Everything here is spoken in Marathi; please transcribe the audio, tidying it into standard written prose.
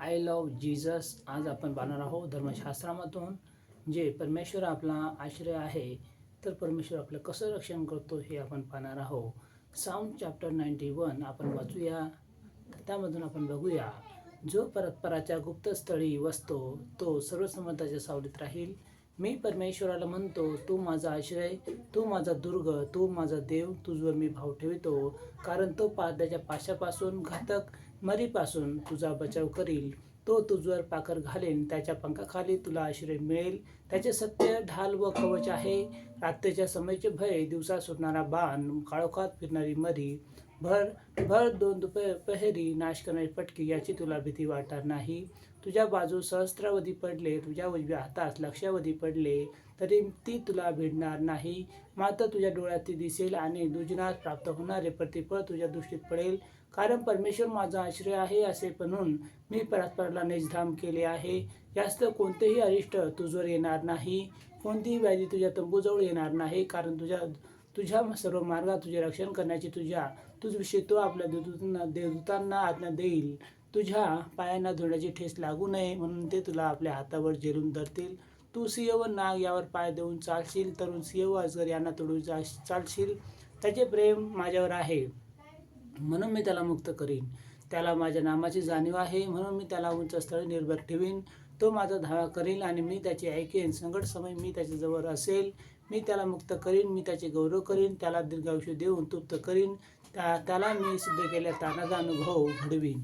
I love Jesus. आज आपण पाहणार आहोत धर्मशास्त्रामधून जे परमेश्वर आपला आश्रय आहे, तर परमेश्वर आपलं कसं रक्षण करतो हे आपण पाहणार आहोत. साऊंड चॅप्टर 91 आपण वाचूया. त्यामधून आपण बघूया, जो परस्पराच्या गुप्तस्थळी वसतो तो सर्वसमर्थाच्या सावलीत राहील. मी परमेश्वराला म्हणतो, तू माझा आश्रय, तू माझा दुर्ग, तू माझा देव, तुझवर मी भाव ठेवितो. कारण तो पाद्याच्या पाशापासून, घातक मरीपासून तुझा बचाव करील. तो तुझवर पाकर घालेन, त्याच्या पंखाखाली तुला आश्रय मिळेल. त्याचे सत्य ढाल व कवच आहे. रात्रीच्या समयचे भय, दिवसा सुटणारा बाण, काळोखात फिरणारी मरी, भर दोन दुपहरी नाश करणारी पटकी, याची तुला भीती वाटणार नाही. तुझ्या बाजूस सहस्रावधी पडले, तुझ्या उजव्या हातास लक्षावधी पडले, तरी ती तुला भिडणार नाही. मात्र तुझ्या डोळ्यात ती दिसेल आणि दुजनास प्राप्त होणारे प्रतिफळ तुझ्या दृष्टीत पडेल. कारण परमेश्वर माझा आश्रय आहे असे म्हणून मी परस्पराला निजधाम केले आहे. जास्त कोणतेही अरिष्ट तुझवर येणार नाही, कोणतीही व्याधी तुझ्या तंबूजवळ येणार नाही. कारण तुझ्या सर्व मार्गात तुझे रक्षण करण्याची तुझविषयी तो आपल्या देवदूतांना आज्ञा देईल. तुझ्या पायांना धुण्याची ठेस लागू नये म्हणून ते तुला आपल्या हातावर झेलून धरतील. तू सिंह व नाग यावर पाय देऊन चालशील, तरुण सिंह व अजगर यांना तोडून चालशील. त्याचे प्रेम माझ्यावर आहे म्हणून मी त्याला मुक्त करीन. त्याला माझ्या नामाची जाणीव आहे म्हणून मी त्याला उंच स्थळी निर्भर ठेवीन. तो माझा धावा करील आणि मी त्याचे ऐकेन. संकट समय मी त्याच्या जवळ असेल. मी त्याला मुक्त करीन, मी त्याचे गौरव करीन. त्याला दीर्घायुष्य देऊन तृप्त करीन. त्याला मी सिद्ध केलेल्या तारणाचा अनुभव घडवीन.